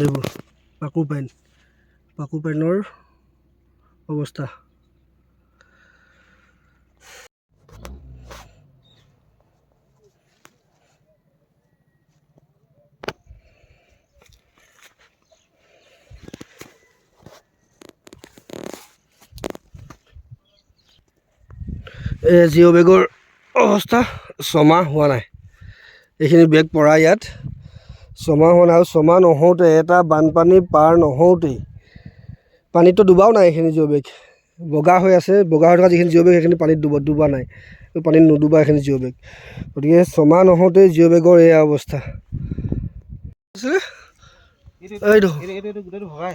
এইবোৰ পাকু পাইনৰ অৱস্থা। জিঅ' বেগৰ অৱস্থা 6 মাহ হোৱা নাই, এইখিনি বেগ পৰা ইয়াত 6 মাহ হোৱা নাই, আৰু 6 মাহ নহওঁতে এটা বানপানী পাৰ নহওঁতেই পানীততো ডুবাও নাই। এইখিনি জিঅ' বেগ বগা হৈ আছে, বগা হৈ থকা যিখিনি জিঅ' বেগ সেইখিনি পানীত ডুবা নাই, পানীত নুডুবা এইখিনি জিঅ' বেগ। গতিকে 6 মাহ নহওঁতেই জিঅ' বেগৰ এয়া অৱস্থা। গোটেইটো ভগাই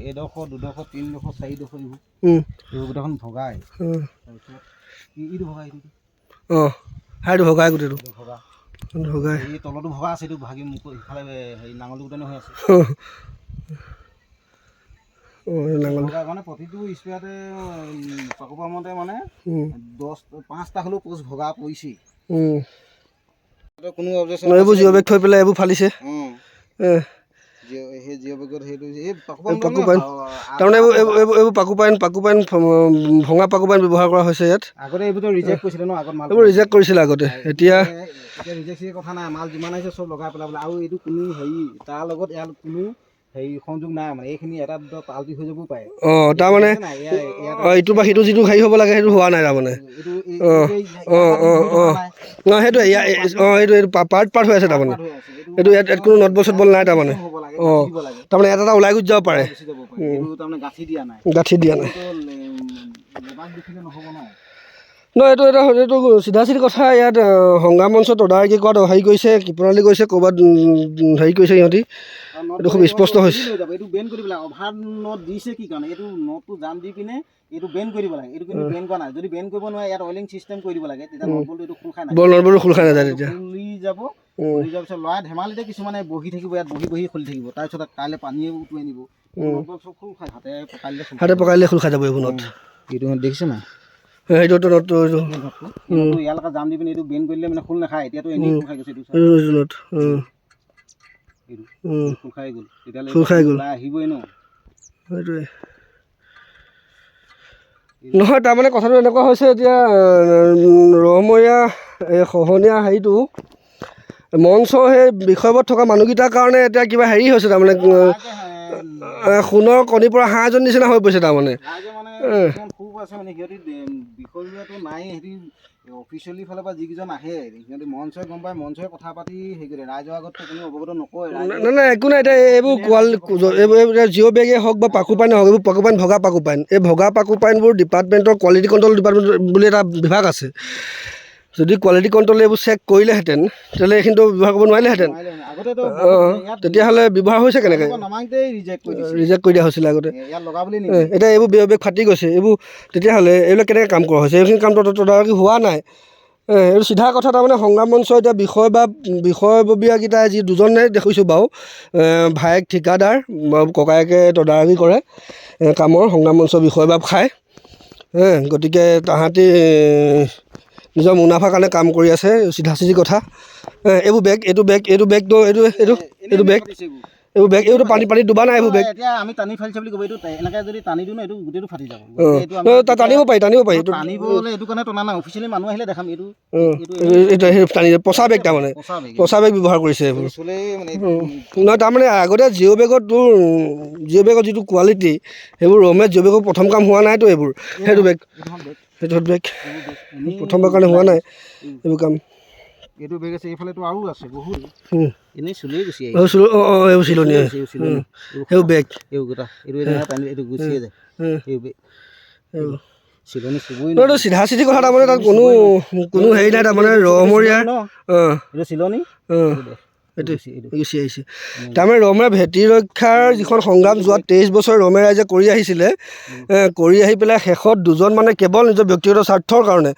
এডোখৰ 2ডোখৰ 3ডোখৰ 4ডোখৰ এইবোৰ গোটেইখন ভগাই এইটো ভগাই সেইটো ভগাই গোটেইটো ভগাই এই তলতো ভগা আছে, এইটো ভাগি মুখ ইফালে হেৰি নাঙলটো গোটেই হৈ আছে। ভগা মানে প্ৰতিটো স্পেয়াৰতে পাকোপা মতে মানে 5টা হ'লেও পোষ্ট ভগা পৰিছেই। কোনো অবজেকশ্যন এইবোৰ জিঅ' বেগ থৈ পেলাই এইবোৰ ফালিছে। সেই জিঅ' বেগত সেইটো এই পাকুপাইন তাৰমানে এইবোৰ পাকুপাইন ভঙা পাকুপাইন ব্যৱহাৰ কৰা হৈছে ইয়াত। আগতে এইবোৰতো ৰিজেক্ট কৰিছিলে ন, আগত মাল এইবোৰ ৰিজেক্ট কৰিছিলে আগতে, এতিয়া ৰিজেক্ট কথা নাই, মাল যিমান আহিছে চব লগাই পেলাবলৈ। আৰু এইটো কোনো হেৰি তাৰ লগত ইয়াৰ কোনো হেৰি সংযোগ নাই, মানে এইখিনি এটা দুটা পাল্টি হৈ যাবও পাৰে। তাৰমানে ইটো বা সিটো যিটো হেৰি হ'ব লাগে সেইটো হোৱা নাই তাৰমানে। সেইটো এইটো পাৰ্ট হৈ আছে তাৰমানে, এইটো ইয়াত কোনো নট বল চট বল নাই তাৰমানে। তাৰমানে এটা ওলাই গুচি যাব পাৰে, গাঁঠি দিয়া নাই। এইটো চিধা চিধি কথা। ইয়াত সংগ্ৰাম মঞ্চত তদাৰকী কৰাত হেৰি কৰিছে, প্ৰণালী কৰিছে, ক'ৰবাত হেৰি কৰিছে সিহঁতি, এইটো খুব স্পষ্ট হৈছে। এইটো বেন কৰিব লাগে, অভাৰ নট দিছে কি কাৰণে, এইটো নটটো জাম দি পিনে এইটো বেন কৰি দিব লাগে। এইটো কিন্তু বেন কৰা নাই, যদি বেন কৰিব নোৱাৰে ইয়াত অইলিং চিষ্টেম কৰি দিব লাগে, তেতিয়া নটবলটো এইটো খোল খাই নাযায়, নটবলটো খোল খাই নাযায়, তেতিয়া খুলি যাব। খুলি যোৱাৰ পিছত ল'ৰাই ধেমালিতে কিছুমানে বহি থাকিব, ইয়াত বহি খুলি থাকিব, তাৰপিছত কাইলৈ পানীয়ে উটুৱাই নিব, নটবল চব খোল খাই হাতে পকাইলে খোল খাই যাব এইবোৰ নট। এইটো দেখিছে নাই, সেইটোতো নটটো ইয়াৰ লগত জাম দি পিনে এইটো বেন কৰিলে মানে খোল নাখায়। এতিয়াতো এনেই খোল খাই গৈছে, খোল খাই গ'ল, তেতিয়াহ'লে ওলাই আহিবই ন। সেইটোৱে নহয়, তাৰমানে কথাটো এনেকুৱা হৈছে, এতিয়া ৰমৰীয়া এই খহনীয়া হেৰিটো মঞ্চৰ সেই বিষয়বত থকা মানুহকেইটাৰ কাৰণে এতিয়া কিবা হেৰি হৈছে, তাৰমানে সোণৰ কণীৰ পৰা হাঁহ এজন নিচিনা হৈ পৰিছে তাৰমানে। অফিচিয়েলি ফালৰ পৰা যিকেইজন আহে সিহঁতি মঞ্চই গম পায়, মঞ্চই কথা পাতি হেৰি কৰে, ৰাইজৰ আগততো কোনো অৱগত নকৰে। নাই একো নাই, এতিয়া এইবোৰ এইবোৰ জিঅ' বেগেই হওক বা পাকুপাইনে হওক, এইবোৰ পাকুপাইন ভগা পাকুপাইন, এই ভগা পাকুপাইনবোৰ ডিপাৰ্টমেণ্টৰ কোৱালিটি কণ্ট্ৰল ডিপাৰ্টমেণ্ট বুলি এটা বিভাগ আছে। যদি কোৱালিটি কণ্ট্ৰলে এইবোৰ চেক কৰিলেহেঁতেন তেতিয়াহ'লে এইখিনিতো ব্যৱহাৰ কৰিব নোৱাৰিলেহেঁতেন। তেতিয়াহ'লে ব্যৱহাৰ হৈছে কেনেকৈ, ৰিজেক্ট কৰি দিয়া হৈছিলে আগতে। এতিয়া এইবোৰ বেগ ফাটি গৈছে, এইবোৰ তেতিয়াহ'লে এইবিলাক কেনেকৈ কাম কৰা হৈছে, এইখিনি কাম তদাৰকি হোৱা নাই। এইটো চিধা কথা। তাৰমানে সংগ্ৰাম মঞ্চৰ এতিয়া বিষয়ববীয়াকেইটাই যি দুজনে দেখিছোঁ বাৰু, ভায়েক ঠিকাদাৰ, ককায়েকে তদাৰকি কৰে কামৰ, সংগ্ৰাম মঞ্চৰ বিষয়বাব খায়। গতিকে তাহাঁতি নিজৰ মুনাফাৰ কাৰণে কাম কৰি আছে, চিধা চিধি কথা। এইবোৰ বেগ এইটো পানীত ডুবা নাই, এইবোৰ বেগ আমি টানি ফালিছে বুলি ক'ব। এইটো এনেকৈ যদি টানি দিওঁ ন, এইটো গোটেইটো ফাটি যাব। টানিব পাৰি টানিবলৈ এইটো কাৰণে টনা নাই, অফিচিয়েলি মানুহ আহিলে দেখাম। এইটো পচা বেগ, তাৰমানে পচা বেগ ব্যৱহাৰ কৰিছে এইবোৰ। নহয়, তাৰমানে আগতে জিঅ' বেগত যিটো কোৱালিটি, সেইবোৰ ৰমেট জিঅ' বেগৰ প্ৰথম কাম হোৱা নাইতো এইবোৰ। সেইটো বেগ প্ৰথমবাৰ কাৰণে হোৱা নাই এইবোৰ কাম। এইটো বেগ আছে, এইফালেতো আৰু আছে বহুত, এনেই চুলিয়ে গুচি এইবোৰ চিলনি, সেইবোৰ বেগ এইটো গুচিয়ে যায়। চিধা চিধি কথা, তাৰমানে তাত কোনো হেৰি নাই, তাৰমানে ৰমৰীয়াৰ চিলনি গুচি আহিছে। তাৰমানে ৰমৰীয়া ভেটি ৰক্ষাৰ যিখন সংগ্ৰাম যোৱা 23 বছৰ ৰমে ৰাইজে কৰি আহিছিলে, কৰি আহি পেলাই শেষত দুজন মানে কেৱল নিজৰ ব্যক্তিগত স্বাৰ্থৰ কাৰণে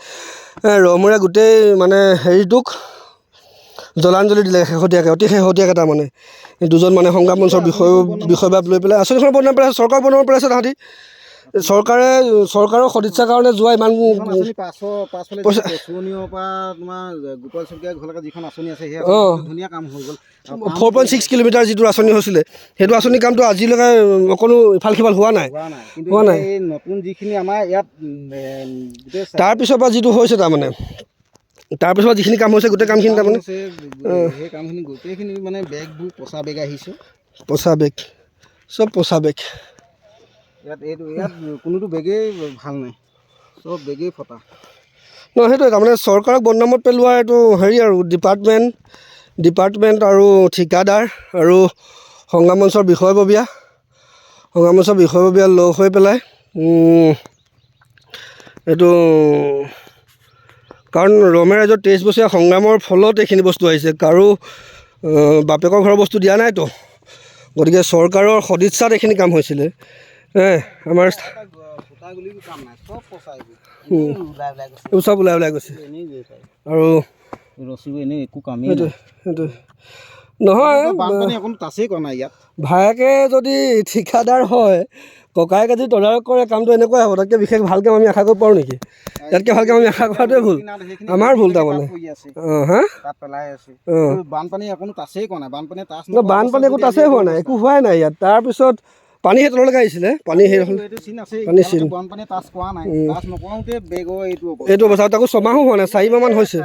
ৰমৰীয়া গোটেই মানে হেৰিটোক জলাঞ্জলি দিলে শেহতীয়াকৈ, অতি শেহতীয়াকৈ। তাৰমানে দুজন মানে সংগ্ৰাম মঞ্চৰ বিষয়বাব লৈ পেলাই আঁচনিখন বনাই পেলাইছে, চৰকাৰ বনাব পেলাইছে তাহাঁতি। চৰকাৰৰ সদিচ্ছাৰ কাৰণে যোৱা ইমান পাছফালে চুৰণীৰ পৰা তোমাৰ গোপাল চকীয়া ঘৰলৈকে যিখন আঁচনি আছে সেই আঁচনি ধুনীয়া কাম হৈ গ'ল। 4.6 কিলোমিটাৰ যিটো আঁচনি হৈছিলে সেইটো আঁচনি কামটো আজিলৈকে অকণো ইফাল সিফাল হোৱা নাই। কিন্তু এই নতুন যিখিনি আমাৰ ইয়াত তাৰপিছৰ পৰা যিটো হৈছে তাৰমানে তাৰপিছৰ পৰা যিখিনি কাম হৈছে গোটেই কামখিনি তাৰমানে সেই কামখিনি গোটেইখিনি মানে বেগবোৰ পচা বেগ আহিছে, পচা বেগ চব পচা বেগ। ইয়াত কোনোটো বেগেই ভাল নাই, চব বেগেই ফটা। সেইটোৱে তাৰমানে চৰকাৰক বদনামত পেলোৱা এইটো হেৰি আৰু ডিপাৰ্টমেণ্ট আৰু ঠিকাদাৰ আৰু সংগ্ৰাম মঞ্চৰ বিষয়ববীয়া লগ হৈ পেলাই এইটো কাৰণ ৰমে ৰাইজৰ 23 বছৰীয়া সংগ্ৰামৰ ফলত এইখিনি বস্তু আহিছে, কাৰো বাপেকৰ ঘৰৰ বস্তু দিয়া নাইতো। গতিকে চৰকাৰৰ সদিচ্ছাত এইখিনি কাম হৈছিলে। আমাৰ চব ওলাই গৈছে আৰু সেইটোৱে নহয় ভায়েকে যদি ঠিকাদাৰ হয় ককায়েকে যদি তদাৰক কৰে কামটো এনেকুৱাই হ'ব। তাতকৈ বিশেষ ভালকৈ আমি আশা কৰিব পাৰোঁ নেকি? ইয়াতকৈ ভালকৈ আমি আশা কৰাটোৱে ভুল, আমাৰ ভুল তাৰমানে। বানপানী একো টাচেই হোৱা নাই, একো হোৱাই নাই ইয়াত। তাৰপিছত পানী সেই তললৈকে আহিছিলে, পানী এইটো অৱস্থা তাকো 6 মাহো হোৱা নাই, 4 মাহমান হৈছে।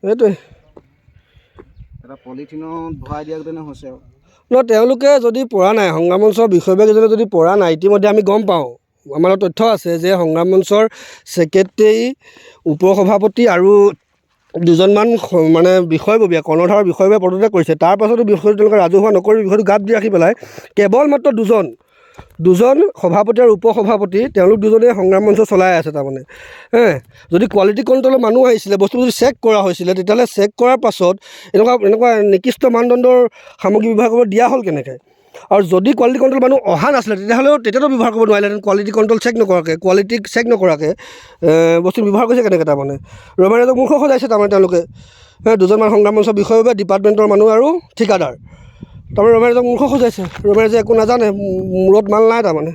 সেইটোৱে তেওঁলোকে যদি পৰা নাই, সংগ্ৰাম মঞ্চৰ বিষয়ববীয়াকেইজনে যদি পৰা নাই, ইতিমধ্যে আমি গম পাওঁ, আমাৰ তথ্য আছে যে সংগ্ৰাম মঞ্চৰ ছেক্ৰেটেৰী, উপসভাপতি আৰু 2জনমান মানে বিষয়ববীয়া কৰ্ণধাৰৰ বিষয়ববীয়া পদতে কৰিছে। তাৰ পাছতো বিষয়টো তেওঁলোকে ৰাজহুৱা নকৰি বিষয়টো গাত দি ৰাখি পেলাই কেৱল মাত্ৰ দুজন সভাপতি আৰু উপসভাপতি তেওঁলোক দুজনেই সংগ্ৰাম মঞ্চ চলাই আছে তাৰমানে। যদি কোৱালিটি কণ্ট্ৰলৰ মানুহ আহিছিলে, বস্তুবোৰ যদি চেক কৰা হৈছিলে, তেতিয়াহ'লে চেক কৰাৰ পাছত এনেকুৱা নিকৃষ্ট মানদণ্ডৰ সামগ্ৰী ব্যৱহাৰ কৰিব দিয়া হ'ল কেনেকৈ? আৰু যদি কোৱালিটি কণ্ট্ৰল মানুহ অহা নাছিলে তেতিয়াতো ব্যৱহাৰ কৰিব নোৱাৰিলেহেঁতেন। কোৱালিটি কণ্ট্ৰল চেক নকৰাকৈ বস্তু ব্যৱহাৰ কৰিছে কেনেকৈ? তাৰমানে ৰমে ৰাইজক মূৰ্খ সজাইছে তাৰমানে তেওঁলোকে। 2জনমান সংগ্ৰাম মঞ্চৰ বিষয়ববীয়া, ডিপাৰ্টমেণ্টৰ মানুহ আৰু ঠিকাদাৰ তাৰমানে ৰমে ৰাইজক মূৰ্খ সজাইছে। ৰমে ৰাইজে একো নাজানে, মূৰত মাল নাই তাৰমানে।